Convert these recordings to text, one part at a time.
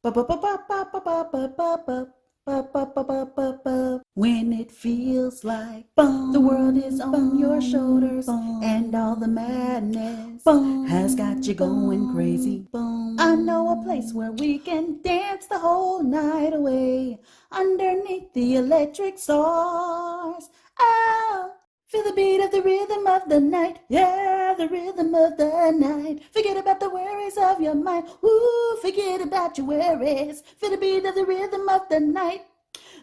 When it feels like the world is on your shoulders and all the madness has got you going crazy. I know a place where we can dance the whole night away underneath the electric stars. Oh, feel the beat of the rhythm of the night. Yeah, the rhythm of the night. Forget about the worries of your mind. Ooh, forget about your worries. Feel the beat of the rhythm of the night.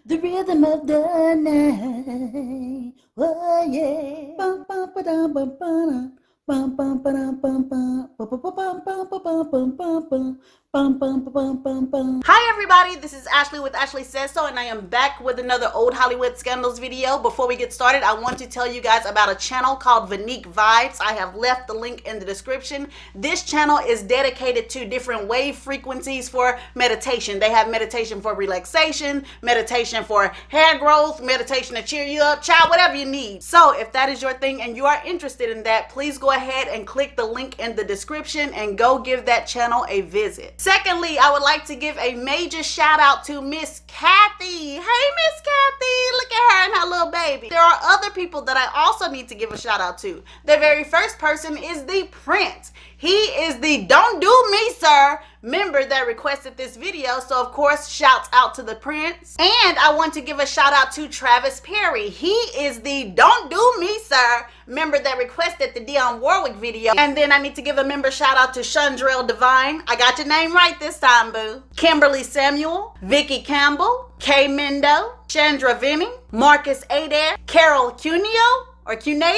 The rhythm of the night. Oh yeah. Bum, bum, ba-dum, bum, ba-dum. Bum, bum, ba-dum, bum, bum. Bum, bum, bum, bum, bum, bum, bum, bum, bum. Bum, bum, bum, bum, bum. Hi everybody, this is Ashley with Ashley Says So, and I am back with another old Hollywood scandals video. Before we get started, I want to tell you guys about a channel called Venique Vibes. I have left the link in the description. This channel is dedicated to different wave frequencies for meditation. They have meditation for relaxation, meditation for hair growth, meditation to cheer you up, child, whatever you need. So if that is your thing and you are interested in that, please go ahead and click the link in the description and go give that channel a visit. Secondly, I would like to give a major shout out to Miss Kathy. Hey, Miss Kathy, look at her and her little baby. There are other people that I also need to give a shout out to. The very first person is the Prince. He is the Don't Do Me Sir member that requested this video, so of course shouts out to the Prince. And I want to give a shout out to Travis Perry. He is the Don't Do Me Sir member that requested the Dionne Warwick video. And then I need to give a member shout out to Chandrell Divine. I got your name right this time, boo. Kimberly Samuel, Vicky Campbell, Kay Mendo, Chandra Vinny, Marcus Adair, Carol Cuneo or Cuneo.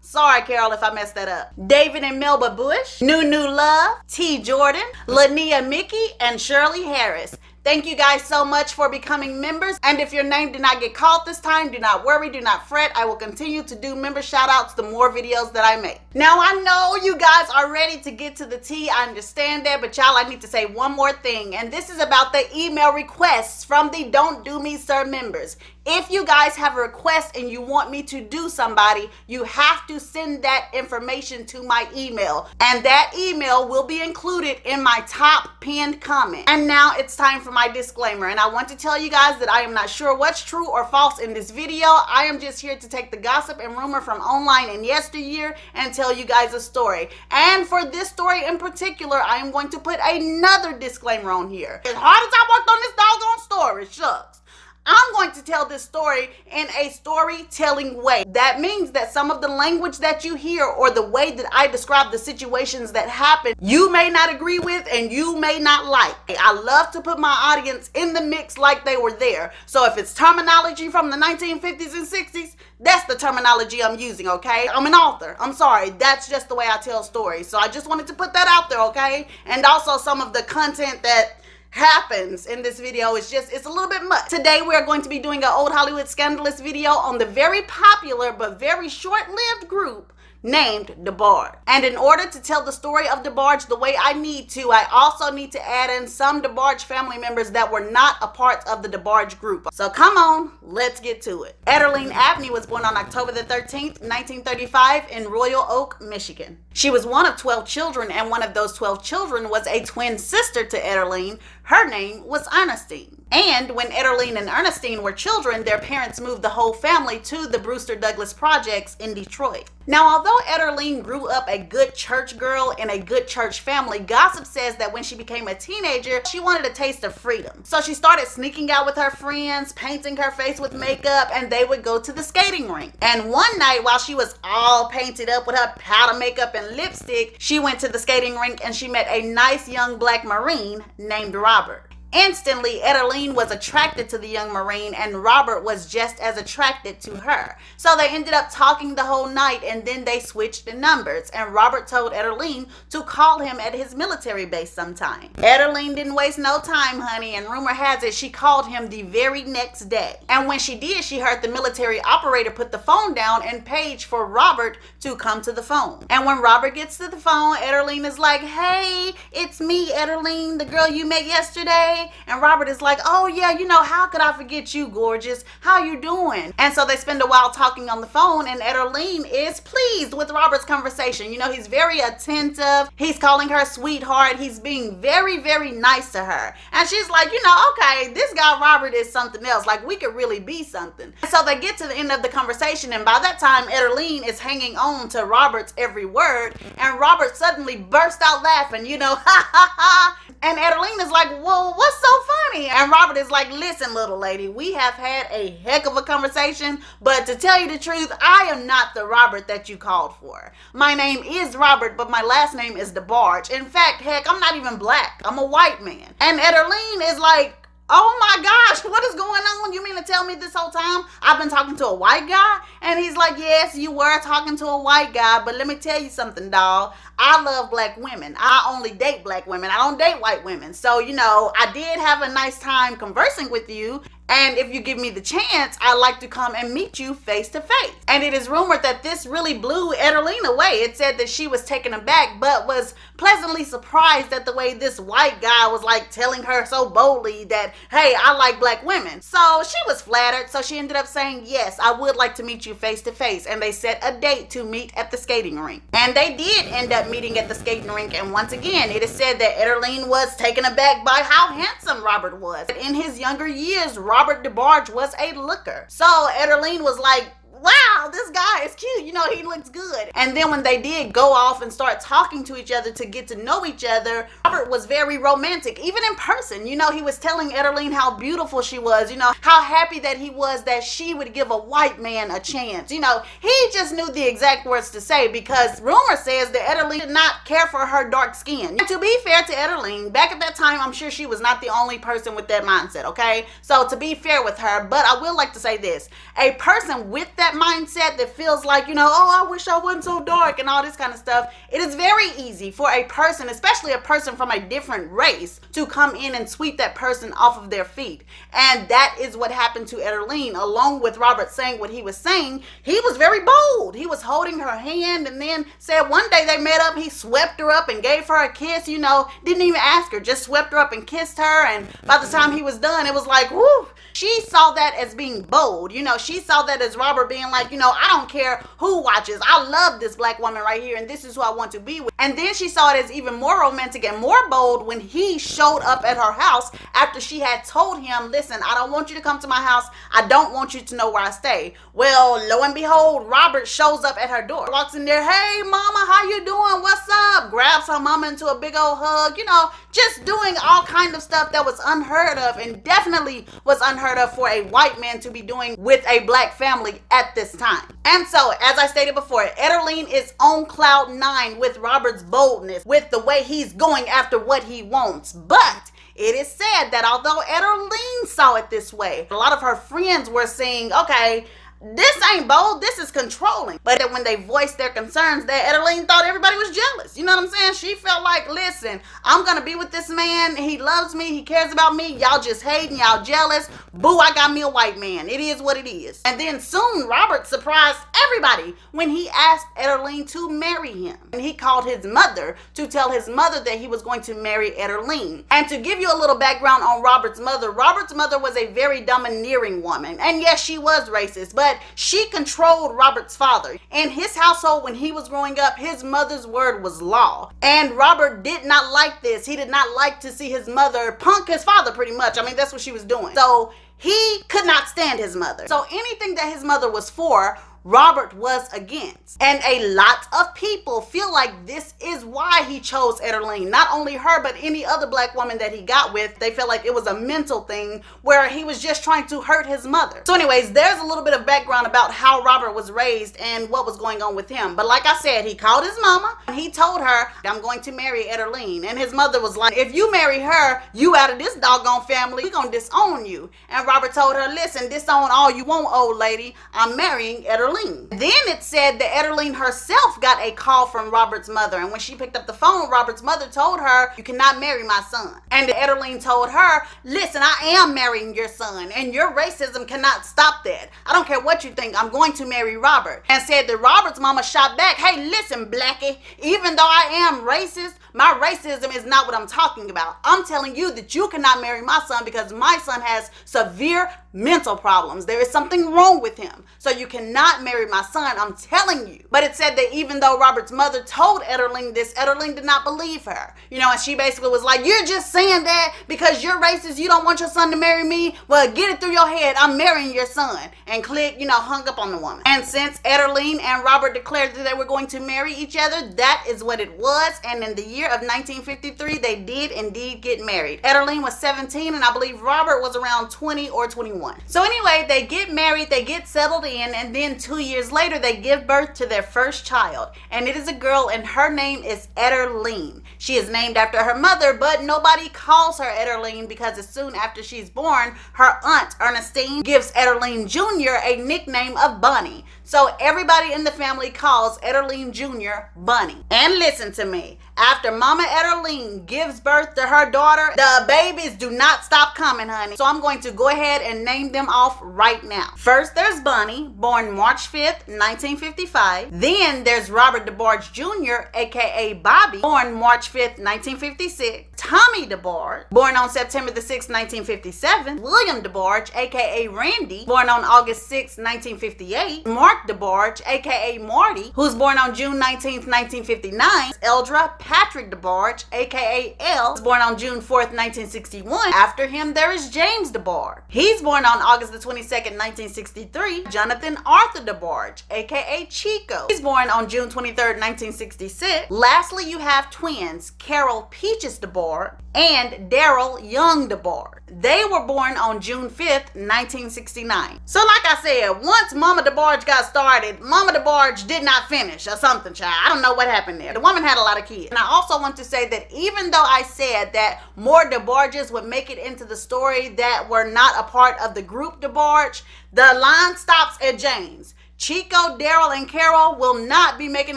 Sorry, Carol, if I messed that up. David and Melba Bush, Nunu Love, T. Jordan, Lania Mickey, and Shirley Harris. Thank you guys so much for becoming members. And if your name did not get called this time, do not worry, do not fret. I will continue to do member shout outs the more videos that I make. Now, I know you guys are ready to get to the tea. I understand that, but y'all, I need to say one more thing. And this is about the email requests from the Don't Do Me Sir members. If you guys have a request and you want me to do somebody, you have to send that information to my email. And that email will be included in my top pinned comment. And now it's time for my disclaimer. And I want to tell you guys that I am not sure what's true or false in this video. I am just here to take the gossip and rumor from online and yesteryear and tell you guys a story. And for this story in particular, I am going to put another disclaimer on here. As hard as I worked on this doggone story, shucks, I'm going to tell this story in a storytelling way. That means that some of the language that you hear or the way that I describe the situations that happen, you may not agree with and you may not like. I love to put my audience in the mix like they were there. So if it's terminology from the 1950s and 60s, that's the terminology I'm using, okay? I'm an author. I'm sorry. That's just the way I tell stories. So I just wanted to put that out there, okay? And also some of the content that happens in this video it's a little bit much. Today we are going to be doing an old Hollywood scandalous video on the very popular but very short-lived group named DeBarge. And in order to tell the story of DeBarge the way I need to, I also need to add in some DeBarge family members that were not a part of the DeBarge group. So come on, let's get to it. Ederline Abney was born on October the 13th, 1935 in Royal Oak, Michigan. She was one of 12 children, and one of those 12 children was a twin sister to Ederline. Her name was Ernestine. And when Ederline and Ernestine were children, their parents moved the whole family to the Brewster Douglas Projects in Detroit. Now, although Ederline grew up a good church girl in a good church family, gossip says that when she became a teenager, she wanted a taste of freedom. So she started sneaking out with her friends, painting her face with makeup, and they would go to the skating rink. And one night, while she was all painted up with her powder makeup and lipstick, she went to the skating rink and she met a nice young black Marine named Robert. Instantly, Ederline was attracted to the young Marine, and Robert was just as attracted to her. So they ended up talking the whole night, and then they switched the numbers, and Robert told Ederline to call him at his military base sometime. Ederline didn't waste no time, honey, and rumor has it she called him the very next day. And when she did, she heard the military operator put the phone down and page for Robert to come to the phone. And when Robert gets to the phone, Ederline is like, "Hey, it's me, Ederline, the girl you met yesterday. okay? And Robert is like, oh yeah, you know, how could I forget you, gorgeous? How you doing? And so they spend a while talking on the phone, and Ederline is pleased with Robert's conversation. You know, he's very attentive. He's calling her sweetheart. He's being very, very nice to her. And she's like, you know, okay, this guy Robert is something else. Like, we could really be something. And so they get to the end of the conversation, and by that time, Ederline is hanging on to Robert's every word, and Robert suddenly burst out laughing, you know, ha ha ha. And Ederline is like, well, what's so funny? And Robert is like, listen, little lady, we have had a heck of a conversation, but to tell you the truth, I am not the Robert that you called for. My name is Robert, but my last name is DeBarge. In fact, heck, I'm not even black. I'm a white man. And Ederline is like, oh my gosh, what is going on? You mean to tell me this whole time I've been talking to a white guy? And he's like, yes, you were talking to a white guy, but let me tell you something, doll. I love black women. I only date black women. I don't date white women. So, you know, I did have a nice time conversing with you. And if you give me the chance, I'd like to come and meet you face to face. And it is rumored that this really blew Ederline away. It said that she was taken aback, but was pleasantly surprised at the way this white guy was like telling her so boldly that, hey, I like black women. So she was flattered. So she ended up saying, yes, I would like to meet you face to face. And they set a date to meet at the skating rink. And they did end up meeting at the skating rink. And once again, it is said that Ederline was taken aback by how handsome Robert was. In his younger years, Robert DeBarge was a looker. So Ederline was like, wow, this guy is cute. You know, he looks good. And then when they did go off and start talking to each other to get to know each other, Robert was very romantic, even in person. You know, he was telling Ederline how beautiful she was, you know, how happy that he was that she would give a white man a chance. You know, he just knew the exact words to say, because rumor says that Ederline did not care for her dark skin. And to be fair to Ederline, back at that time, I'm sure she was not the only person with that mindset, okay? So to be fair with her, but I will like to say this, a person with that mindset that feels like, you know, oh, I wish I wasn't so dark and all this kind of stuff, it is very easy for a person, especially a person from a different race, to come in and sweep that person off of their feet. And that is what happened to Ederline. Along with Robert saying what he was saying, he was very bold. He was holding her hand, and then said one day they met up, he swept her up and gave her a kiss, you know, didn't even ask her, just swept her up and kissed her. And by the time he was done, it was like, whoo. She saw that as being bold. You know, she saw that as Robert being like, you know, I don't care who watches. I love this black woman right here, and this is who I want to be with. And then she saw it as even more romantic and more bold when he showed up at her house after she had told him, listen, I don't want you to come to my house. I don't want you to know where I stay. Well, lo and behold, Robert shows up at her door. Walks in there, hey, mama, how you doing? What's up? Grabs her mama into a big old hug, you know, just doing all kind of stuff that was unheard of, and definitely was unheard of for a white man to be doing with a black family at this time. And so, as I stated before, Ederline is on cloud 9 with Robert's boldness, with the way he's going after what he wants. But it is said that although Ederline saw it this way, a lot of her friends were saying, okay, this ain't bold, this is controlling. But when they voiced their concerns, that Ederline thought everybody was jealous. You know what I'm saying? She felt like, listen, I'm gonna be with this man, he loves me, he cares about me, y'all just hating, y'all jealous. Boo, I got me a white man. It is what it is. And then soon Robert surprised everybody when he asked Ederline to marry him. And he called his mother to tell his mother that he was going to marry Ederline. And to give you a little background on Robert's mother was a very domineering woman. And yes, she was racist, but she controlled Robert's father. In his household, when he was growing up, his mother's word was law. And Robert did not like this. He did not like to see his mother punk his father, pretty much. I mean, that's what she was doing. So he could not stand his mother. So anything that his mother was for, Robert was against. And a lot of people feel like this is why he chose Ederline. Not only her, but any other black woman that he got with. They felt like it was a mental thing where he was just trying to hurt his mother. So anyways, there's a little bit of background about how Robert was raised and what was going on with him. But like I said, he called his mama and he told her, I'm going to marry Ederline. And his mother was like, if you marry her, you out of this doggone family, we're gonna disown you. And Robert told her, listen, disown all you want, old lady. I'm marrying Ederline. Ederling. Then it said that Ederling herself got a call from Robert's mother, and when she picked up the phone, Robert's mother told her, "You cannot marry my son." And Ederling told her, "Listen, I am marrying your son, and your racism cannot stop that. I don't care what you think, I'm going to marry Robert." And said that Robert's mama shot back, "Hey, listen, Blackie, even though I am racist, my racism is not what I'm talking about. I'm telling you that you cannot marry my son because my son has severe mental problems. There is something wrong with him. So you cannot marry my son. I'm telling you." But it said that even though Robert's mother told Ederling this, Ederling did not believe her. And she basically was like, "You're just saying that because you're racist. You don't want your son to marry me. Well, get it through your head. I'm marrying your son." And click, hung up on the woman. And since Ederling and Robert declared that they were going to marry each other, that is what it was. And in the year of 1953, they did indeed get married. Ederling was 17, and I believe Robert was around 20 or 21. So anyway, they get married, they get settled in, and then 2 years later, they give birth to their first child. And it is a girl, and her name is Ederling. She is named after her mother, but nobody calls her Ederling because as soon after she's born, her aunt, Ernestine, gives Ederling Jr. a nickname of Bunny. So everybody in the family calls Ederling Jr. Bunny. And listen to me, after Mama Ederling gives birth to her daughter, the babies do not stop coming, honey. So I'm going to go ahead and name them off right now. First, there's Bunny, born March 5th, 1955. Then there's Robert DeBarge Jr., aka Bobby, born March 5th, 1956. Tommy DeBarge, born on September the 6th, 1957. William DeBarge, aka Randy, born on August 6th, 1958. Mark DeBarge, aka Marty, who's born on June 19th, 1959. Eldra Patrick DeBarge, aka Elle, was born on June 4th, 1961. After him, there is James DeBarge. He's born on August the 22nd, 1963. Jonathan Arthur DeBarge, aka Chico. He's born on June 23rd, 1966. Lastly, you have twins, Carol Peaches DeBarge and Daryl Young DeBarge. They were born on June 5th, 1969. So like I said, once Mama DeBarge got started, Mama DeBarge did not finish or something, child. I don't know what happened there. The woman had a lot of kids. And I also want to say that even though I said that more DeBarges would make it into the story that were not a part of the group DeBarge, the line stops at James. Chico, Daryl, and Carol will not be making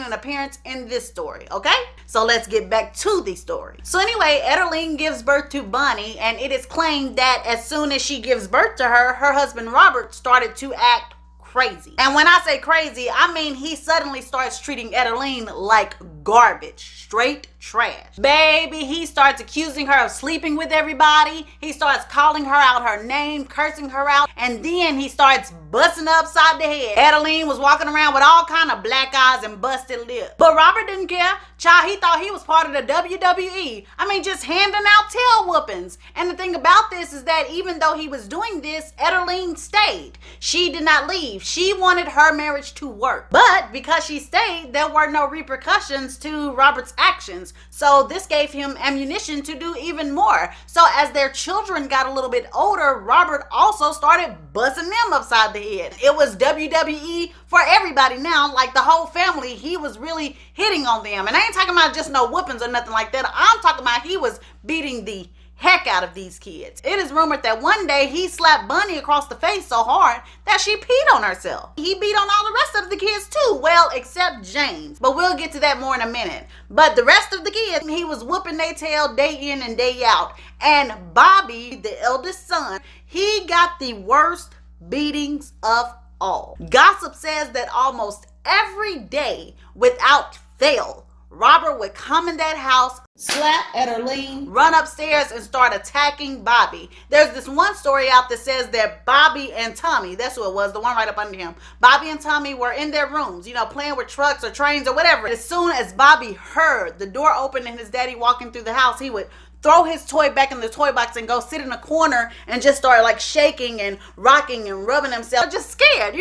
an appearance in this story, okay? So let's get back to the story. So anyway, Ederling gives birth to Bunny, and it is claimed that as soon as she gives birth to her, her husband Robert started to act crazy. And when I say crazy, I mean he suddenly starts treating Ederling like garbage, straight trash. Baby, he starts accusing her of sleeping with everybody. He starts calling her out her name, cursing her out, and then he starts busting her upside the head. Ederling was walking around with all kind of black eyes and busted lips. But Robert didn't care. Child, he thought he was part of the WWE. I mean, just handing out tail whoopings. And the thing about this is that even though he was doing this, Ederling stayed. She did not leave. She wanted her marriage to work. But because she stayed, there were no repercussions to Robert's actions. So this gave him ammunition to do even more. So as their children got a little bit older, Robert also started busting them upside the head. It was WWE for everybody now, like the whole family. He was really hitting on them. And I ain't talking about just no whoopings or nothing like that. I'm talking about he was beating the heck out of these kids. It is rumored that one day he slapped Bunny across the face so hard that she peed on herself. He beat on all the rest of the kids too, well, except James. But we'll get to that more in a minute. But the rest of the kids, he was whooping their tail day in and day out. And Bobby, the eldest son, he got the worst beatings of all. Gossip says that almost every day, without fail, Robert would come in that house, slap Ederling, run upstairs, and start attacking Bobby. There's this one story out that says that Bobby and Tommy, that's who it was, the one right up under him, Bobby and Tommy were in their rooms, playing with trucks or trains or whatever. As soon as Bobby heard the door open and his daddy walking through the house, he would throw his toy back in the toy box and go sit in a corner and just start like shaking and rocking and rubbing himself, just scared,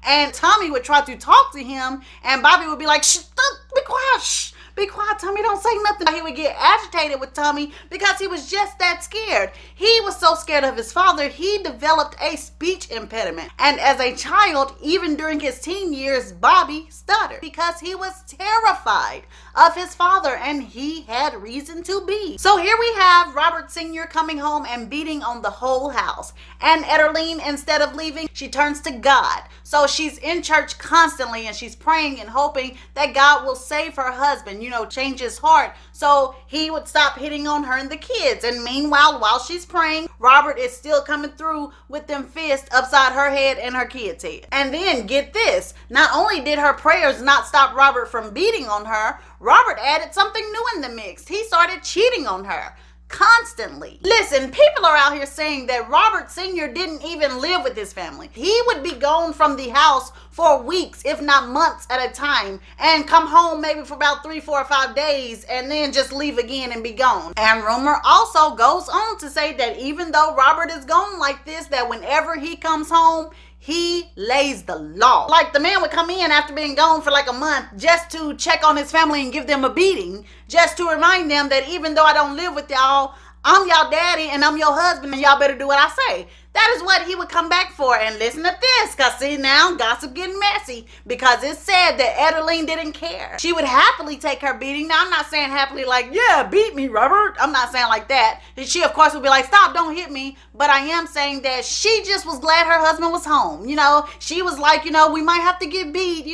And Tommy would try to talk to him and Bobby would be like, shh, be quiet, shh. Be quiet, Tommy, don't say nothing. He would get agitated with Tommy because he was just that scared. He was so scared of his father, he developed a speech impediment. And as a child, even during his teen years, Bobby stuttered because he was terrified of his father, and he had reason to be. So here we have Robert Sr. coming home and beating on the whole house. And Ederline, instead of leaving, she turns to God. So she's in church constantly and she's praying and hoping that God will save her husband, change his heart so he would stop hitting on her and the kids. And meanwhile, while she's praying, Robert is still coming through with them fists upside her head and her kids' head. And then get this, not only did her prayers not stop Robert from beating on her, Robert added something new in the mix. He started cheating on her constantly. Listen, people are out here saying that Robert Sr. didn't even live with his family. He would be gone from the house for weeks, if not months at a time, and come home maybe for about 3, 4, or 5 days and then just leave again and be gone. And rumor also goes on to say that even though Robert is gone like this, that whenever he comes home, he lays the law. Like the man would come in after being gone for like a month just to check on his family and give them a beating, just to remind them that even though I don't live with y'all, I'm y'all daddy and I'm your husband and y'all better do what I say. That is what he would come back for. And listen to this, because see now, gossip getting messy, because it said that Ederline didn't care. She would happily take her beating. Now, I'm not saying happily like, yeah, beat me, Robert. I'm not saying like that. She, of course, would be like, stop, don't hit me. But I am saying that she just was glad her husband was home. She was like, we might have to get beat,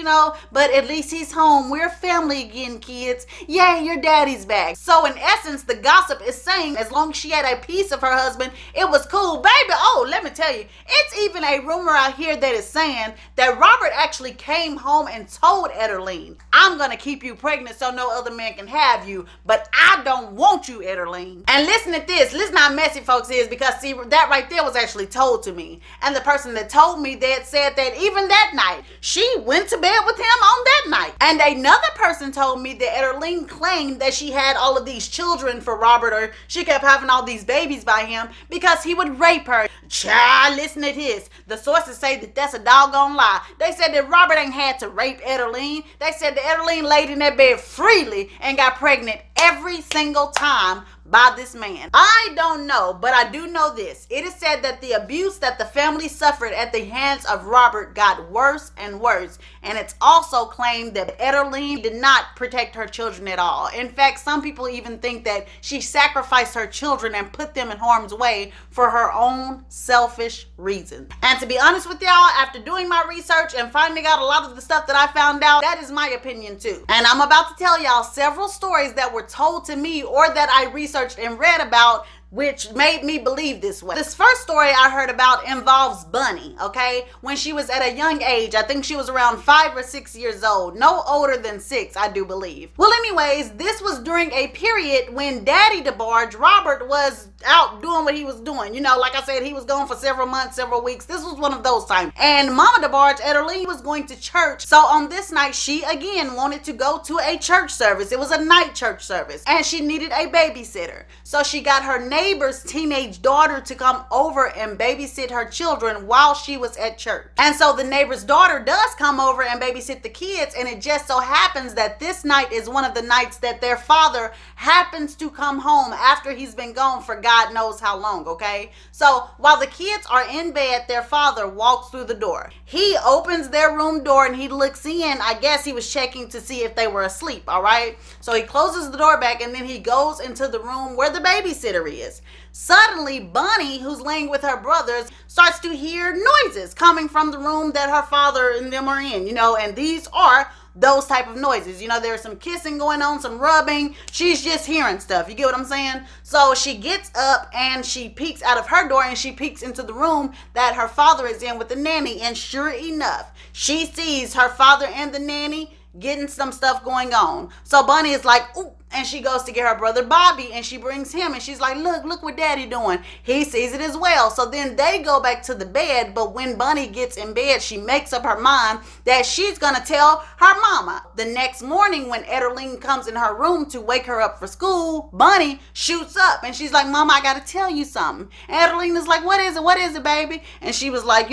but at least he's home. We're family again, kids. Yay, your daddy's back. So in essence, the gossip is saying as long as she had a piece of her husband, it was cool. Baby, let me tell you, it's even a rumor out here that is saying that Robert actually came home and told Ederline, I'm gonna keep you pregnant so no other man can have you, but I don't want you, Ederline. And listen to this, listen how messy folks is, because see, that right there was actually told to me. And the person that told me that said that even that night, she went to bed with him on that night. And another person told me that Ederline claimed that she had all of these children for Robert, or she kept having all these babies by him because he would rape her. Child, listen to this. The sources say that that's a doggone lie. They said that Robert ain't had to rape Ederline. They said that Ederline laid in that bed freely and got pregnant every single time by this man. I don't know, but I do know this. It is said that the abuse that the family suffered at the hands of Robert got worse and worse. And it's also claimed that Ederline did not protect her children at all. In fact, some people even think that she sacrificed her children and put them in harm's way for her own selfish reasons. And to be honest with y'all, after doing my research and finding out a lot of the stuff that I found out, that is my opinion too. And I'm about to tell y'all several stories that were told to me or that I researched and read about, which made me believe this way. This first story I heard about involves Bunny, okay? When she was at a young age, I think she was around 5 or 6 years old, no older than 6, I do believe. Well, anyways, this was during a period when Daddy DeBarge, Robert, was out doing what he was doing. Like I said, he was gone for several months, several weeks. This was one of those times. And Mama DeBarge, Ederline, was going to church. So on this night, she again wanted to go to a church service. It was a night church service. And she needed a babysitter. So she got her neighbor's teenage daughter to come over and babysit her children while she was at church. And so the neighbor's daughter does come over and babysit the kids, and it just so happens that this night is one of the nights that their father happens to come home after he's been gone for God knows how long, okay? So while the kids are in bed, their father walks through the door. He opens their room door and he looks in. I guess he was checking to see if they were asleep, all right? So he closes the door back and then he goes into the room where the babysitter is. Suddenly, Bunny, who's laying with her brothers, starts to hear noises coming from the room that her father and them are in, and these are those type of noises. There's some kissing going on, some rubbing. She's just hearing stuff. You get what I'm saying? So she gets up and she peeks out of her door and she peeks into the room that her father is in with the nanny. And sure enough, she sees her father and the nanny getting some stuff going on. So Bunny is like, ooh, and she goes to get her brother Bobby and she brings him and she's like, look what Daddy doing. He sees it as well. So then they go back to the bed, but when Bunny gets in bed, she makes up her mind that she's gonna tell her mama. The next morning when Ederline comes in her room to wake her up for school, Bunny shoots up and she's like, Mama, I gotta tell you something. And Ederline is like, what is it, baby? And she was like,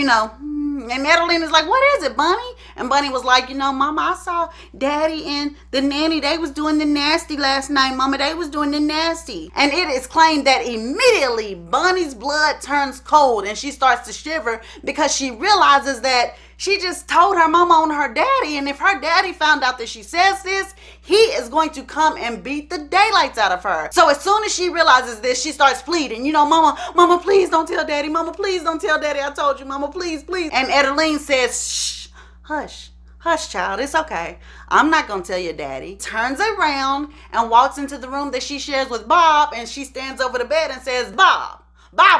And Adeline is like, what is it, Bunny? And Bunny was like, Mama, I saw Daddy and the nanny. They was doing the nasty last night, Mama. They was doing the nasty. And it is claimed that immediately Bunny's blood turns cold and she starts to shiver because she realizes that she just told her mama on her daddy, and if her daddy found out that she says this, he is going to come and beat the daylights out of her. So as soon as she realizes this, she starts pleading, Mama, please don't tell Daddy. Mama, please don't tell Daddy. I told you, Mama, please, please. And Adeline says, shh, hush. Hush, child, it's okay. I'm not going to tell your daddy. Turns around and walks into the room that she shares with Bob, and she stands over the bed and says, Bob,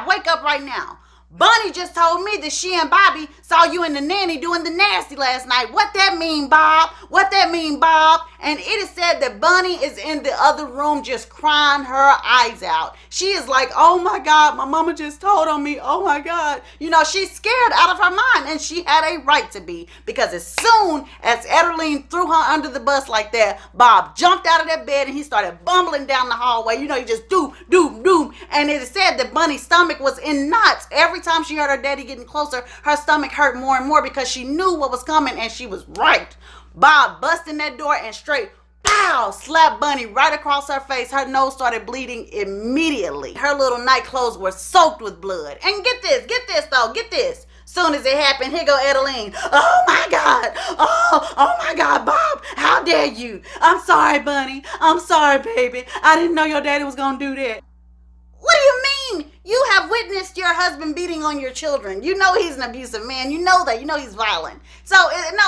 wake up right now. Bunny just told me that she and Bobby saw you and the nanny doing the nasty last night. What that mean, Bob? What that mean, Bob? And it is said that Bunny is in the other room just crying her eyes out. She is like, oh my God, my mama just told on me. Oh my God. She's scared out of her mind, and she had a right to be, because as soon as Adeline threw her under the bus like that, Bob jumped out of that bed and he started bumbling down the hallway. He just doom. And it is said that Bunny's stomach was in knots. Every time she heard her daddy getting closer, her stomach hurt more and more because she knew what was coming, and she was right. Bob bust in that door and straight, pow, slapped Bunny right across her face. Her nose started bleeding immediately. Her little night clothes were soaked with blood. And get this. Soon as it happened, here go Adeline. Oh my God. Oh my God, Bob. How dare you? I'm sorry, Bunny. I'm sorry, baby. I didn't know your daddy was going to do that. What do you mean? You have witnessed your husband beating on your children. You know he's an abusive man. You know that. You know he's violent. So,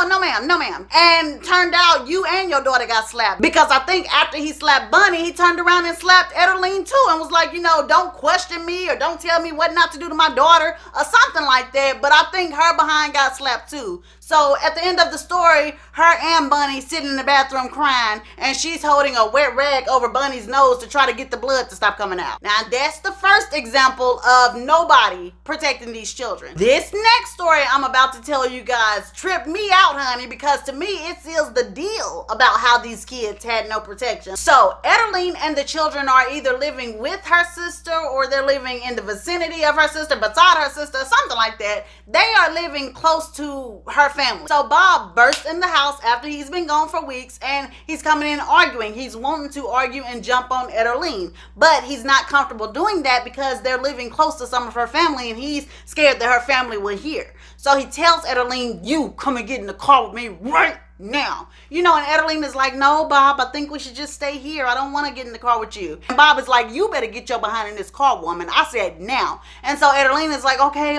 no ma'am. And turned out you and your daughter got slapped. Because I think after he slapped Bunny, he turned around and slapped Adeline too and was like, don't question me or don't tell me what not to do to my daughter or something like that. But I think her behind got slapped too. So at the end of the story, her and Bunny sitting in the bathroom crying, and she's holding a wet rag over Bunny's nose to try to get the blood to stop coming out. Now that's the first example of nobody protecting these children. This next story I'm about to tell you guys tripped me out, honey, because to me it seals the deal about how these kids had no protection. So Adeline and the children are either living with her sister or they're living in the vicinity of her sister, beside her sister, something like that. They are living close to her family. So Bob bursts in the house after he's been gone for weeks, and he's coming in arguing. He's wanting to argue and jump on Adeline, but he's not comfortable doing that because they're living close to some of her family, and he's scared that her family will hear. So he tells Adeline, you come and get in the car with me right now. And Adeline is like, no, Bob, I think we should just stay here. I don't want to get in the car with you. And Bob is like, you better get your behind in this car, woman. I said now. And so Adeline is like, okay,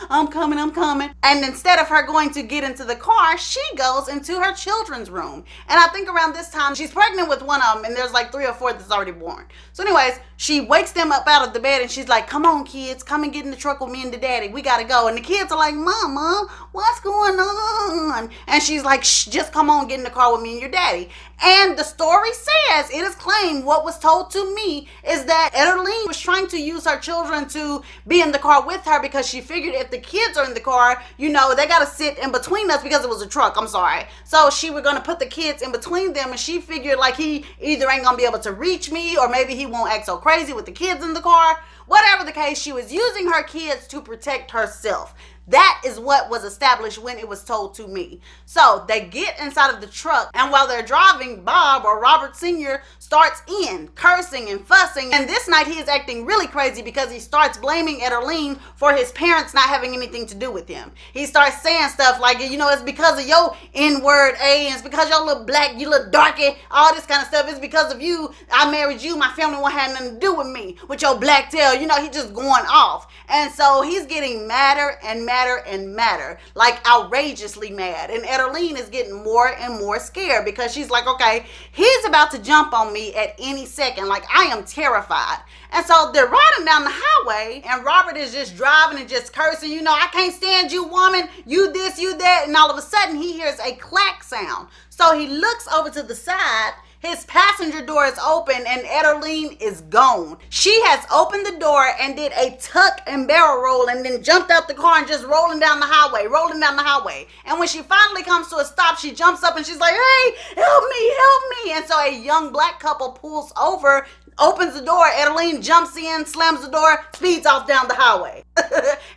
I'm coming. And instead of her going to get into the car, she goes into her children's room. And I think around this time, she's pregnant with one of them, and there's like 3 or 4 that's already born. So anyways, she wakes them up out of the bed, and she's like, come on, kids, come and get in the truck with me and the daddy. We got to go. And the kids are like, Mama, what's going on? And she's like, shh, just come on, get in the car with me and your daddy. And the story says, it is claimed, what was told to me is that Adeline was trying to use her children to be in the car with her because she figured if the kids are in the car, they got to sit in between us because it was a truck. I'm sorry. So she was going to put the kids in between them, and she figured like he either ain't going to be able to reach me, or maybe he won't act so crazy with the kids in the car. Whatever the case, she was using her kids to protect herself. That is what was established when it was told to me. So they get inside of the truck, and while they're driving, Bob, or Robert Sr., starts in cursing and fussing. And this night he is acting really crazy because he starts blaming Adeline for his parents not having anything to do with him. He starts saying stuff like, it's because of your N-word, and it's because you're a little black, you little darky, all this kind of stuff. It's because of you. I married you. My family won't have nothing to do with me, with your black tail. He just going off. And so he's getting madder and madder, like outrageously mad. And Adeline is getting more and more scared because she's like, okay, he's about to jump on me at any second. Like, I am terrified. And so they're riding down the highway, and Robert is just driving and just cursing, I can't stand you, woman, you this, you that. And all of a sudden he hears a clack sound. So he looks over to the side. His passenger door is open, and Adeline is gone. She has opened the door and did a tuck and barrel roll, and then jumped out the car and just rolling down the highway. And when she finally comes to a stop, she jumps up and she's like, hey, help me. And so a young black couple pulls over opens the door. Ederline jumps in, slams the door, speeds off down the highway. And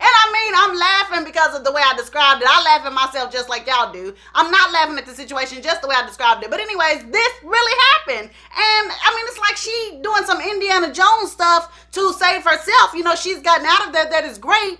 I mean, I'm laughing because of the way I described it. I laugh at myself just like y'all do. I'm not laughing at the situation just the way I described it. But anyways, this really happened. And I mean, it's like she doing some Indiana Jones stuff to save herself. You know, she's gotten out of that is great.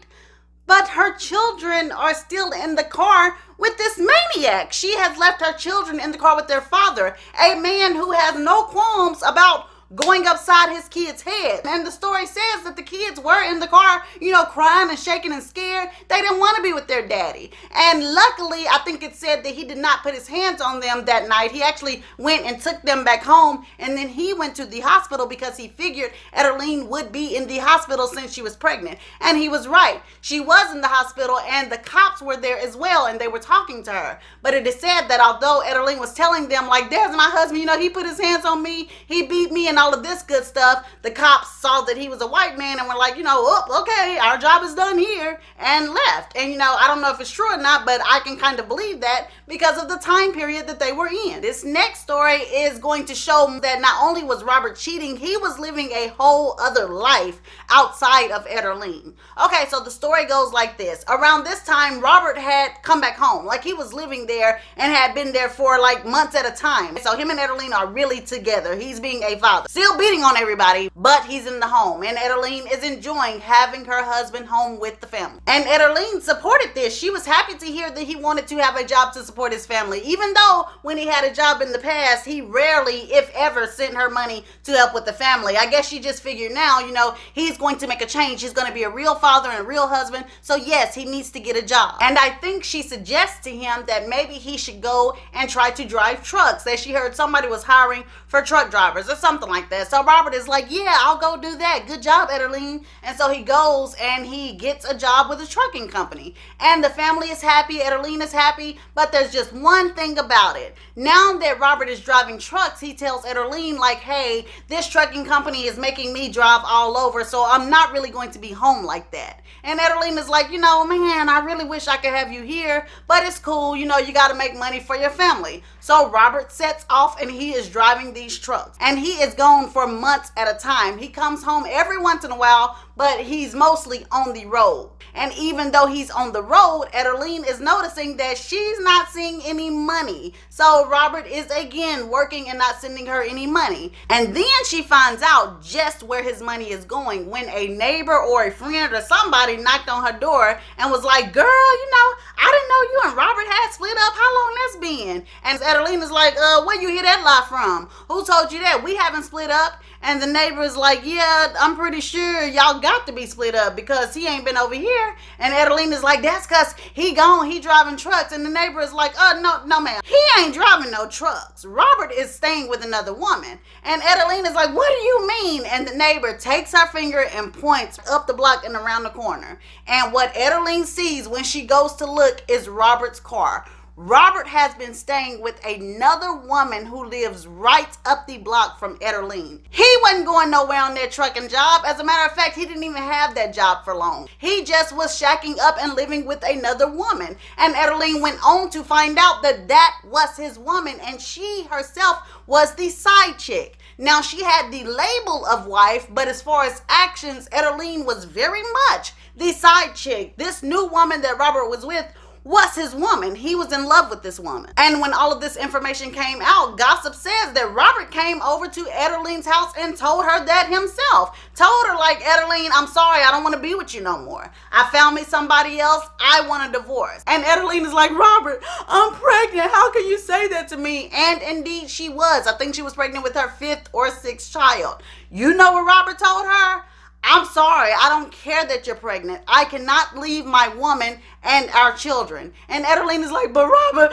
But her children are still in the car with this maniac. She has left her children in the car with their father, a man who has no qualms about going upside his kid's head. And the story says that the kids were in the car, you know, crying and shaking and scared. They didn't want to be with their daddy. And luckily, I think it said that he did not put his hands on them that night. He actually went and took them back home. And then he went to the hospital because he figured Ederline would be in the hospital since she was pregnant. And he was right. She was in the hospital and the cops were there as well and they were talking to her. But it is said that although Ederline was telling them, like, there's my husband, you know, he put his hands on me, he beat me and all of this good stuff, the cops saw that he was a white man and were like, you know, oh, okay, our job is done here, and left. And you know, I don't know if it's true or not, but I can kind of believe that because of the time period that they were in. This next story is going to show that not only was Robert cheating, he was living a whole other life outside of Ederline. Okay, so the story goes like this. Around this time, Robert had come back home. Like, he was living there and had been there for like months at a time. So him and Ederline are really together. He's being a father. Still beating on everybody, but he's in the home. And Ederline is enjoying having her husband home with the family. And Ederline supported this. She was happy to hear that he wanted to have a job to support his family. Even though when he had a job in the past, he rarely, if ever, sent her money to help with the family. I guess she just figured now, you know, he's going to make a change. He's going to be a real father and a real husband. So yes, he needs to get a job. And I think she suggests to him that maybe he should go and try to drive trucks. That she heard somebody was hiring for truck drivers or something like that. So Robert is like, yeah, I'll go do that. Good job, Ederline. And so he goes and he gets a job with a trucking company. And the family is happy. Ederline is happy. But there's just one thing about it. Now that Robert is driving trucks, he tells Ederline, like, hey, this trucking company is making me drive all over, so I'm not really going to be home like that. And Ederline is like, you know, man, I really wish I could have you here, but it's cool. You know, you got to make money for your family. So Robert sets off and he is driving these trucks. And he is gone for months at a time. He comes home every once in a while, but he's mostly on the road. And even though he's on the road, Ederline is noticing that she's not seeing any money. So Robert is again working and not sending her any money. And then she finds out just where his money is going when a neighbor or a friend or somebody knocked on her door and was like, girl, you know, I didn't know you and Robert had split up. How long that's been? And Ederline is like, where you hear that lie from? Who told you that? We haven't split up. And the neighbor is like, yeah, I'm pretty sure y'all got to be split up because he ain't been over here. And Ederline is like, that's because he gone, he driving trucks. And the neighbor is like, no, ma'am. He ain't driving no trucks. Robert is staying with another woman. And Ederline is like, what do you mean? And the neighbor takes her finger and points up the block and around the corner. And what Ederline sees when she goes to look is Robert's car. Robert has been staying with another woman who lives right up the block from Ederline. He wasn't going nowhere on that trucking job. As a matter of fact, he didn't even have that job for long. He just was shacking up and living with another woman. And Ederline went on to find out that that was his woman and she herself was the side chick. Now, she had the label of wife, but as far as actions, Ederline was very much the side chick. This new woman that Robert was with was his woman. He was in love with this woman. And when all of this information came out, gossip says that Robert came over to Ederline's house and told her that himself. Told her, like, Ederline, I'm sorry, I don't want to be with you no more. I found me somebody else. I want a divorce. And Ederline is like, Robert, I'm pregnant. How can you say that to me? And indeed she was. I think she was pregnant with her 5th or 6th child. You know what Robert told her? I'm sorry, I don't care that you're pregnant. I cannot leave my woman and our children. And Ederline is like, but Robert,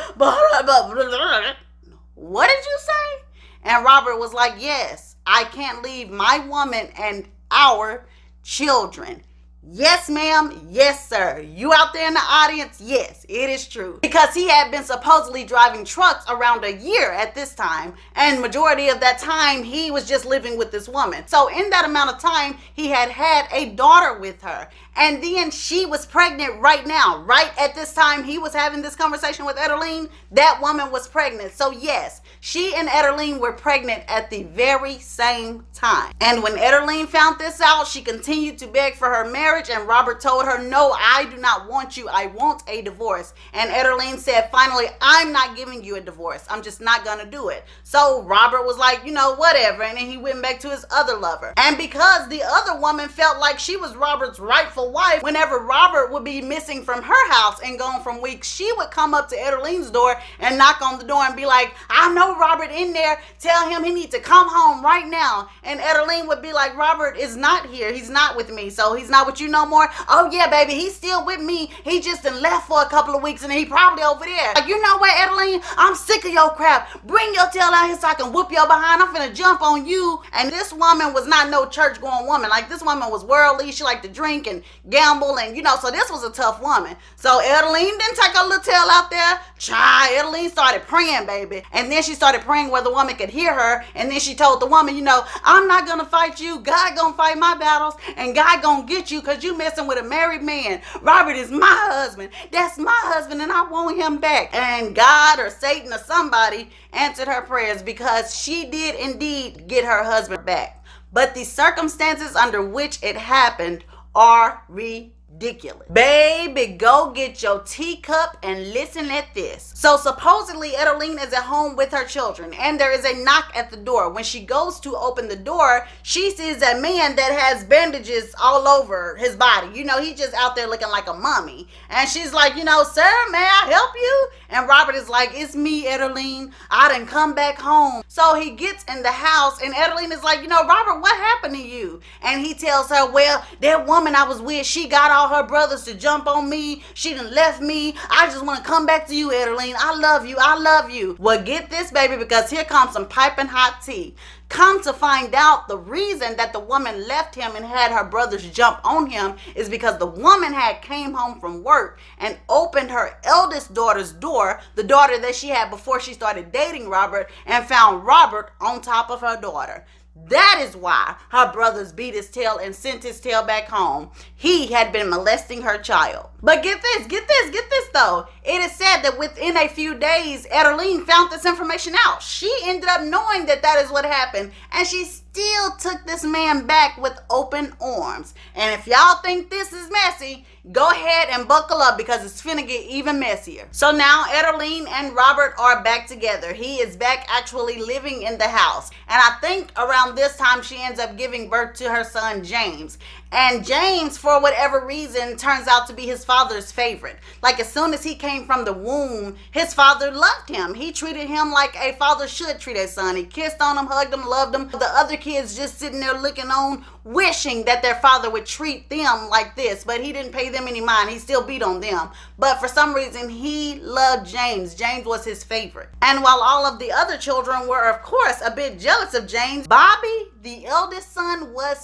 what did you say? And Robert was like, yes, I can't leave my woman and our children. Yes, ma'am. Yes, sir. You out there in the audience? Yes, it is true. Because he had been supposedly driving trucks around a year at this time. And majority of that time, he was just living with this woman. So in that amount of time, he had had a daughter with her. And then she was pregnant right now. Right at this time, he was having this conversation with Ederline. That woman was pregnant. So yes, she and Ederline were pregnant at the very same time. And when Ederline found this out, she continued to beg for her marriage, and Robert told her, no, I do not want you. I want a divorce. And Ederline said, finally, I'm not giving you a divorce. I'm just not gonna do it. So Robert was like, you know, whatever. And then he went back to his other lover. And because the other woman felt like she was Robert's rightful wife, whenever Robert would be missing from her house and gone from weeks, she would come up to Ederline's door and knock on the door and be like, I know Robert in there. Tell him he needs to come home right now. And Ederline would be like, Robert is not here. He's not with me. So he's not with you no more. Oh yeah, baby, he's still with me. He just done left for a couple of weeks and he probably over there. Like, you know what, Ederline? I'm sick of your crap. Bring your tail out here so I can whoop your behind. I'm finna jump on you. And this woman was not no church going woman. Like, this woman was worldly. She liked to drink and gamble, and you know, so this was a tough woman. So Ederline didn't take her little tail out there. Ederline started praying, baby. And then she started praying where the woman could hear her. And then she told the woman, you know, I'm not gonna fight you. God gonna fight my battles, and God gonna get you because you messing with a married man. Robert is my husband. That's my husband, and I want him back. And God or Satan or somebody answered her prayers, because she did indeed get her husband back. But the circumstances under which it happened are ridiculous. Baby, go get your teacup and listen at this. So supposedly Ederline is at home with her children, and there is a knock at the door. When she goes to open the door, she sees a man that has bandages all over his body. You know, he just out there looking like a mummy. And she's like, you know, sir, may I help you? And Robert is like, it's me, Ederline. I done come back home. So he gets in the house, and Ederline is like, you know, Robert, what happened to you? And he tells her, well, that woman I was with, she got all her brothers to jump on me. She done left me. I just want to come back to you, Ederline. I love you. I love you. Well, get this, baby, because here comes some piping hot tea. Come to find out, the reason that the woman left him and had her brothers jump on him is because the woman had came home from work and opened her eldest daughter's door, the daughter that she had before she started dating Robert, and found Robert on top of her daughter. That is why her brothers beat his tail and sent his tail back home. He had been molesting her child. But get this though. It is said that within a few days, Ederline found this information out. She ended up knowing that that is what happened, and she still took this man back with open arms. And if y'all think this is messy, go ahead and buckle up, because it's finna get even messier. So now Ederline and Robert are back together. He is back actually living in the house. And I think around this time she ends up giving birth to her son James. And James, for whatever reason, turns out to be his father's favorite. Like, as soon as he came from the womb, his father loved him. He treated him like a father should treat a son. He kissed on him, hugged him, loved him. The other kids just sitting there looking on, wishing that their father would treat them like this. But he didn't pay them any mind. He still beat on them. But for some reason, he loved James. James was his favorite. And while all of the other children were, of course, a bit jealous of James, Bobby, the eldest son, was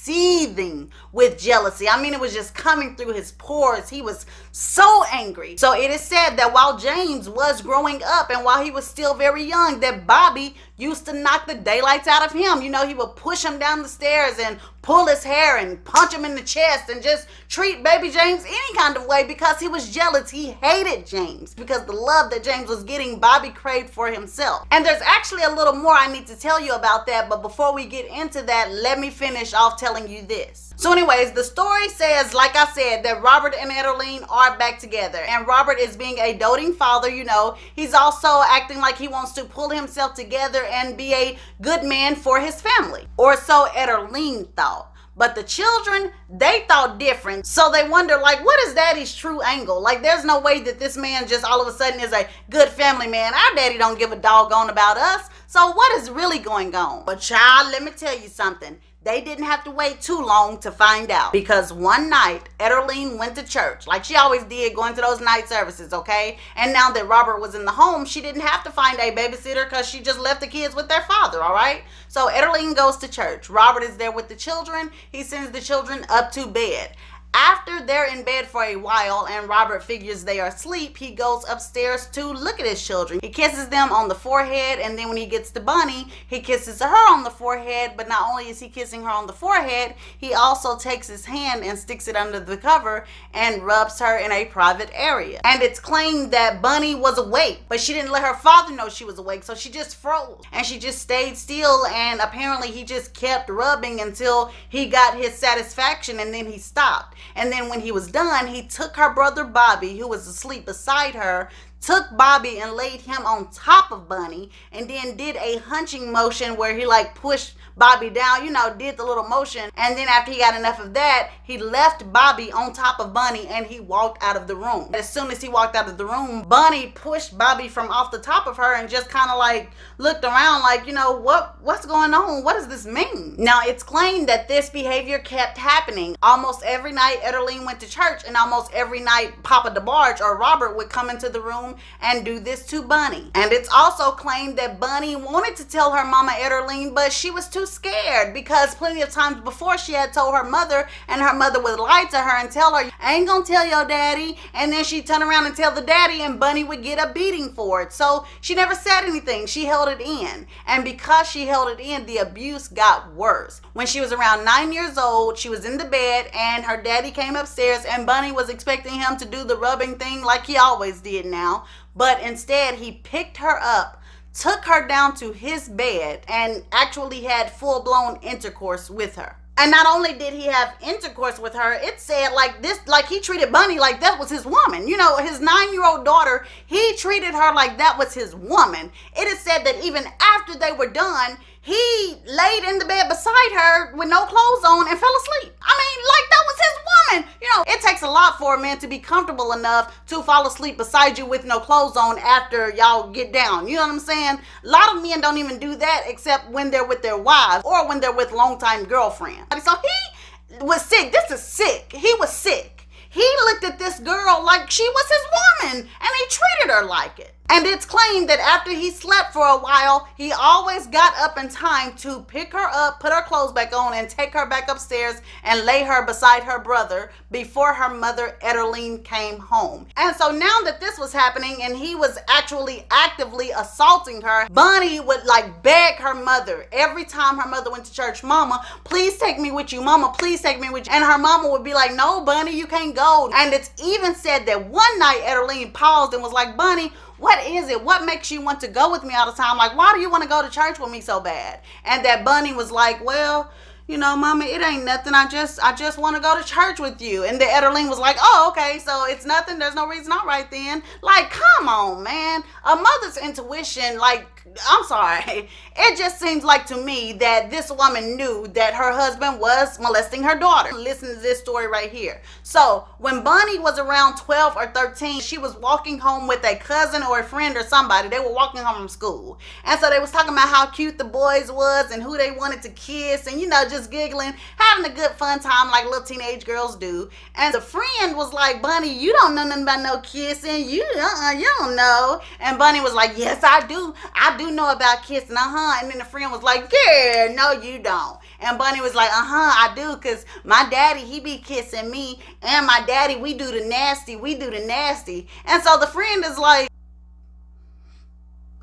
seething with jealousy. I mean, it was just coming through his pores. He was so angry. So it is said that while James was growing up and while he was still very young, that Bobby used to knock the daylights out of him. You know, he would push him down the stairs and pull his hair and punch him in the chest and just treat baby James any kind of way, because he was jealous. He hated James because the love that James was getting, Bobby craved for himself. And there's actually a little more I need to tell you about that, but before we get into that, let me finish off telling you this. So anyways, the story says, like I said, that Robert and Ederline are back together, and Robert is being a doting father. You know, he's also acting like he wants to pull himself together and be a good man for his family, or so Ederline thought. But the children, they thought different. So they wonder, like, what is daddy's true angle? Like, there's no way that this man just all of a sudden is a good family man. Our daddy don't give a doggone about us. So what is really going on? But child, let me tell you something. They didn't have to wait too long to find out, because one night Ederline went to church like she always did, going to those night services, okay? And now that Robert was in the home, she didn't have to find a babysitter because she just left the kids with their father, all right? So Ederline goes to church. Robert is there with the children. He sends the children up to bed. After they're in bed for a while and Robert figures they are asleep, he goes upstairs to look at his children. He kisses them on the forehead, and then when he gets to Bunny, he kisses her on the forehead. But not only is he kissing her on the forehead, he also takes his hand and sticks it under the cover and rubs her in a private area. And it's claimed that Bunny was awake, but she didn't let her father know she was awake, so she just froze and she just stayed still, and apparently he just kept rubbing until he got his satisfaction, and then he stopped. And then when he was done, he took her brother Bobby, who was asleep beside her, took Bobby and laid him on top of Bunny, and then did a hunching motion where he like pushed Bobby down, you know, did the little motion. And then after he got enough of that, he left Bobby on top of Bunny and he walked out of the room. As soon as he walked out of the room, Bunny pushed Bobby from off the top of her and just kind of like looked around like, you know, what's going on? What does this mean? Now, it's claimed that this behavior kept happening. Almost every night Ederline went to church, and almost every night Papa DeBarge or Robert would come into the room and do this to Bunny. And it's also claimed that Bunny wanted to tell her mama Ederline, but she was too scared, because plenty of times before she had told her mother, and her mother would lie to her and tell her, I ain't gonna tell your daddy, and then she'd turn around and tell the daddy, and Bunny would get a beating for it. So she never said anything. She held it in, and because she held it in, the abuse got worse. When she was around 9 years old, she was in the bed and her daddy came upstairs, and Bunny was expecting him to do the rubbing thing like he always did now, but instead he picked her up, took her down to his bed, and actually had full-blown intercourse with her. And not only did he have intercourse with her, it said like this, like he treated Bunny like that was his woman. You know, his 9-year-old daughter, he treated her like that was his woman. It is said that even after they were done, he laid in the bed beside her with no clothes on and fell asleep. I mean, like that was his woman. You know, it takes a lot for a man to be comfortable enough to fall asleep beside you with no clothes on after y'all get down. You know what I'm saying? A lot of men don't even do that except when they're with their wives or when they're with longtime girlfriends. So he was sick. This is sick. He was sick. He looked at this girl like she was his woman, and he treated her like it. And it's claimed that after he slept for a while, he always got up in time to pick her up, put her clothes back on, and take her back upstairs and lay her beside her brother before her mother Ederline came home. And so now that this was happening and he was actually actively assaulting her, Bunny would like beg her mother every time her mother went to church, Mama, please take me with you. Mama, please take me with you. And her mama would be like, no, Bunny, you can't go. And it's even said that one night Ederline paused and was like, Bunny, what is it? What makes you want to go with me all the time? Like, why do you want to go to church with me so bad? And that Bunny was like, well, you know, Mama, it ain't nothing. I just want to go to church with you. And the Ederline was like, oh, okay, so it's nothing. There's no reason. All right then. Like, come on, man. A mother's intuition, like, I'm sorry. It just seems like to me that this woman knew that her husband was molesting her daughter. Listen to this story right here. So when Bunny was around 12 or 13, she was walking home with a cousin or a friend or somebody. They were walking home from school. And so they was talking about how cute the boys was and who they wanted to kiss and, you know, just giggling, having a good fun time like little teenage girls do. And the friend was like, Bunny, you don't know nothing about no kissing. You don't know. And Bunny was like, yes, I do. I do know about kissing, And then the friend was like, yeah, no, you don't. And Bunny was like, I do, because my daddy, he be kissing me, and my daddy, we do the nasty. And so the friend is like,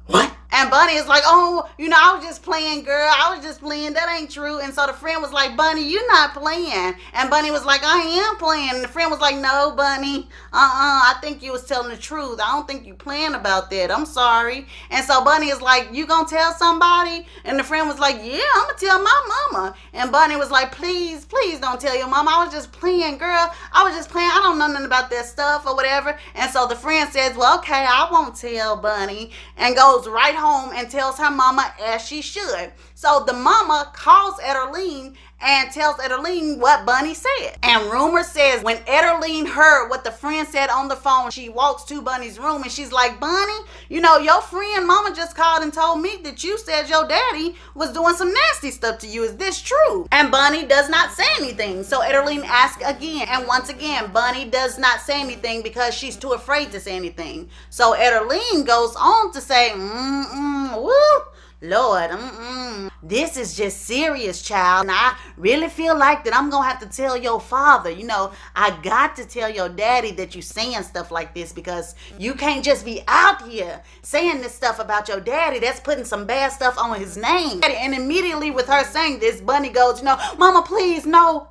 what? And Bunny is like, oh, you know, I was just playing, girl. I was just playing. That ain't true. And so the friend was like, Bunny, you're not playing. And Bunny was like, I am playing. And the friend was like, no, Bunny. I think you was telling the truth. I don't think you playing about that. I'm sorry. And so Bunny is like, you gonna tell somebody? And the friend was like, yeah, I'm gonna tell my mama. And Bunny was like, please don't tell your mama. I was just playing, girl. I was just playing. I don't know nothing about that stuff or whatever. And so the friend says, well, okay, I won't tell Bunny. And goes right home and tells her mama as she should. So the mama calls Ederline and tells Ederline what Bunny said. And rumor says when Ederline heard what the friend said on the phone, she walks to Bunny's room and she's like, Bunny, you know, your friend mama just called and told me that you said your daddy was doing some nasty stuff to you. Is this true? And Bunny does not say anything. So Ederline asks again. And once again, Bunny does not say anything because she's too afraid to say anything. So Ederline goes on to say, woo. Lord, this is just serious, child. And I really feel like that I'm gonna have to tell your father, I got to tell your daddy that you saying stuff like this, because you can't just be out here saying this stuff about your daddy. That's putting some bad stuff on his name. And immediately with her saying this, Bunny goes, Mama, please, no.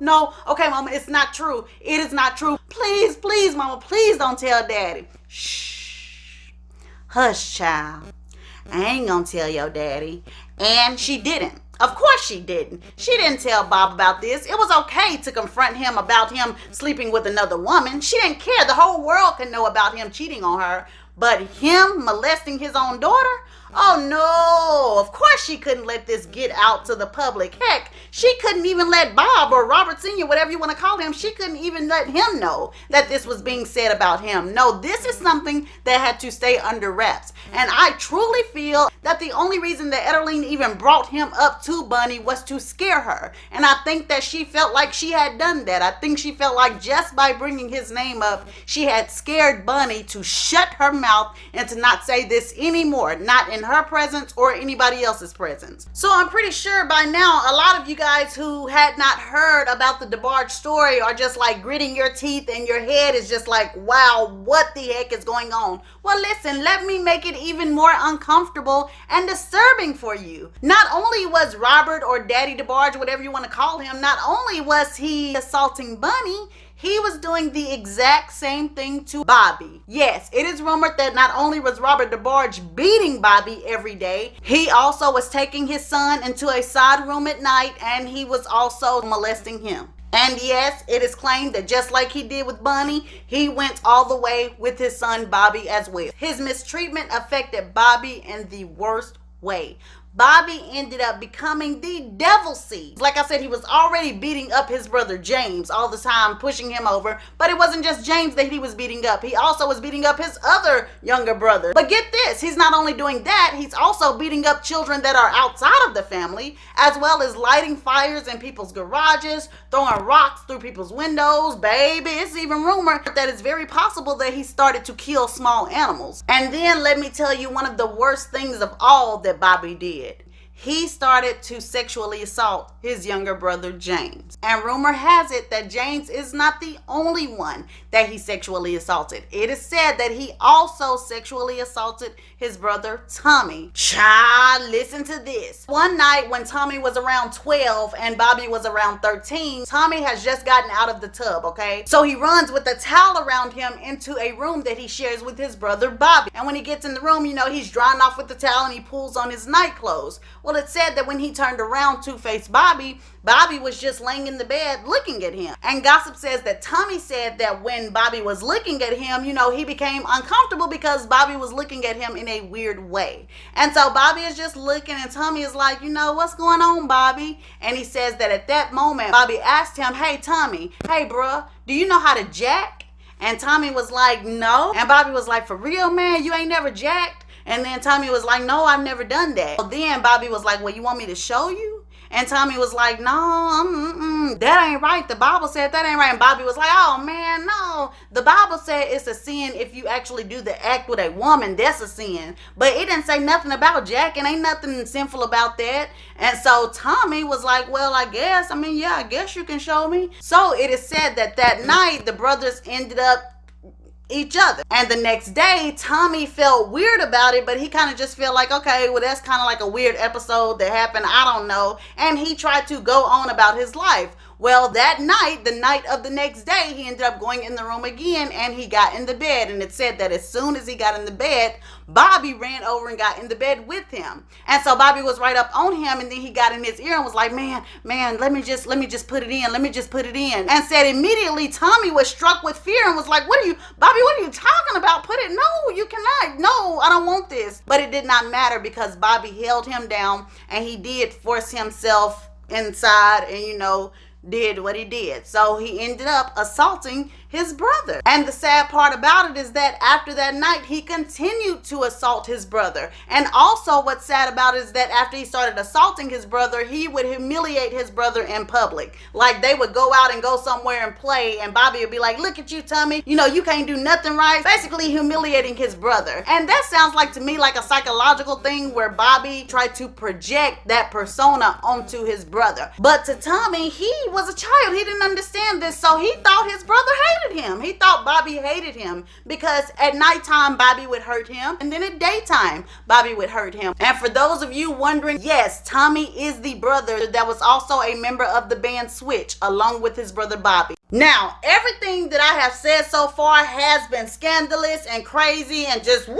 Okay, Mama, it's not true. It is not true. Please, Mama, please don't tell daddy. Shh. Hush, child. I ain't gonna tell your daddy. And she didn't. Of course she didn't. She didn't tell Bob about this. It was okay to confront him about him sleeping with another woman. She didn't care. The whole world can know about him cheating on her. But him molesting his own daughter? Oh no, of course she couldn't let this get out to the public. Heck, she couldn't even let Bob or Robert Sr., whatever you want to call him, she couldn't even let him know that this was being said about him. No, this is something that had to stay under wraps. And I truly feel that the only reason that Ederline even brought him up to Bunny was to scare her. And I think that she felt like she had done that. I think she felt like just by bringing his name up, she had scared Bunny to shut her mouth and to not say this anymore, not in her presence or anybody else's presence. So I'm pretty sure by now a lot of you guys who had not heard about the DeBarge story are just like gritting your teeth and your head is just like, wow, what the heck is going on? Well, listen, let me make it even more uncomfortable and disturbing for you. Not only was Robert, or Daddy DeBarge, whatever you want to call him, not only was he assaulting Bunny, he was doing the exact same thing to Bobby. Yes, it is rumored that not only was Robert DeBarge beating Bobby every day, he also was taking his son into a side room at night, and he was also molesting him. And yes, it is claimed that just like he did with Bunny, he went all the way with his son Bobby as well. His mistreatment affected Bobby in the worst way. Bobby ended up becoming the devil seed. Like I said, he was already beating up his brother James all the time, pushing him over. But it wasn't just James that he was beating up. He also was beating up his other younger brother. But get this, he's not only doing that, he's also beating up children that are outside of the family, as well as lighting fires in people's garages, throwing rocks through people's windows. Baby, it's even rumored that it's very possible that he started to kill small animals. And then let me tell you one of the worst things of all that Bobby did. He started to sexually assault his younger brother James. And rumor has it that James is not the only one that he sexually assaulted. It is said that he also sexually assaulted his brother Tommy. Child, listen to this. One night when Tommy was around 12 and Bobby was around 13, Tommy has just gotten out of the tub, okay? So he runs with a towel around him into a room that he shares with his brother Bobby. And when he gets in the room, he's drying off with the towel and he pulls on his night clothes. Well, it said that when he turned around to face Bobby, Bobby was just laying in the bed looking at him. And gossip says that Tommy said that when Bobby was looking at him, he became uncomfortable because Bobby was looking at him in a weird way. And so Bobby is just looking and Tommy is like, what's going on, Bobby? And he says that at that moment, Bobby asked him, hey, Tommy, hey, bruh, do you know how to jack? And Tommy was like, no. And Bobby was like, for real, man, you ain't never jacked? And then Tommy was like, no, I've never done that. So then Bobby was like, well, you want me to show you? And Tommy was like, no, that ain't right. The Bible said that ain't right. And Bobby was like, oh, man, no. The Bible said it's a sin if you actually do the act with a woman. That's a sin. But it didn't say nothing about jacking. Ain't nothing sinful about that. And so Tommy was like, well, I guess you can show me. So it is said that that night the brothers ended up each other. And the next day, Tommy felt weird about it, but he kind of just felt like, okay, well, that's kind of like a weird episode that happened. I don't know. And he tried to go on about his life. Well, that night, the night of the next day, he ended up going in the room again and he got in the bed. And it said that as soon as he got in the bed, Bobby ran over and got in the bed with him. And so Bobby was right up on him, and then he got in his ear and was like, man, let me just put it in. Let me just put it in. And said immediately Tommy was struck with fear and was like, Bobby, what are you talking about? Put it. No, you cannot. No, I don't want this. But it did not matter because Bobby held him down and he did force himself inside and, did what he did. So he ended up assaulting his brother. And the sad part about it is that after that night, he continued to assault his brother. And also what's sad about it is that after he started assaulting his brother, he would humiliate his brother in public. Like they would go out and go somewhere and play, and Bobby would be like, look at you, Tommy, you know, you can't do nothing right. Basically humiliating his brother. And that sounds like to me like a psychological thing where Bobby tried to project that persona onto his brother. But to Tommy, he was a child. He didn't understand this. So he thought his brother hated him. He thought Bobby hated him because at nighttime, Bobby would hurt him. And then at daytime, Bobby would hurt him. And for those of you wondering, yes, Tommy is the brother that was also a member of the band Switch along with his brother Bobby. Now, everything that I have said so far has been scandalous and crazy and just whoop,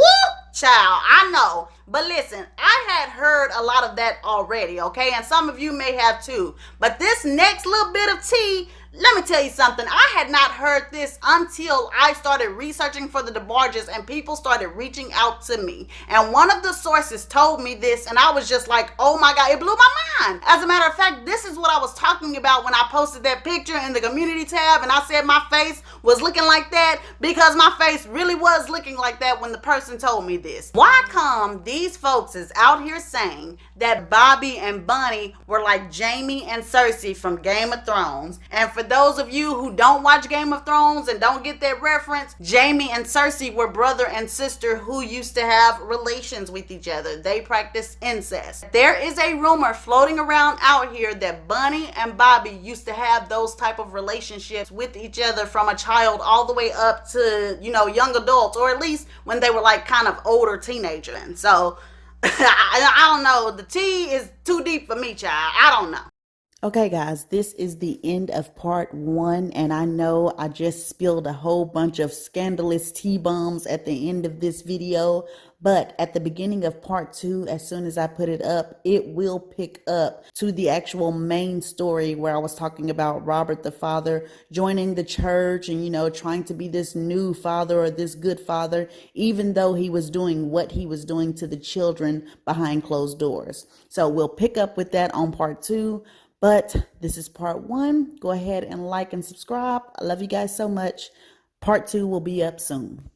child, I know. But listen, I had heard a lot of that already, okay? And some of you may have too. But this next little bit of tea, let me tell you something. I had not heard this until I started researching for the DeBarges and people started reaching out to me. And one of the sources told me this and I was just like, oh my God, it blew my mind. As a matter of fact, this is what I was talking about when I posted that picture in the community tab and I said my face was looking like that because my face really was looking like that when the person told me this. Why come these folks is out here saying that Bobby and Bunny were like Jaime and Cersei from Game of Thrones? And for those of you who don't watch Game of Thrones and don't get that reference, Jaime and Cersei were brother and sister who used to have relations with each other. They practiced incest. There is a rumor floating around out here that Bunny and Bobby used to have those type of relationships with each other from a child all the way up to, you know, young adults, or at least when they were like kind of older teenagers. And so I don't know. The tea is too deep for me, child. I don't know. Okay, guys, this is the end of part 1, and I know I just spilled a whole bunch of scandalous tea bombs at the end of this video, but at the beginning of part 2, as soon as I put it up, it will pick up to the actual main story where I was talking about Robert the father joining the church and, you know, trying to be this new father or this good father, even though he was doing what he was doing to the children behind closed doors. So we'll pick up with that on part 2. But this is part 1. Go ahead and like and subscribe. I love you guys so much. Part 2 will be up soon.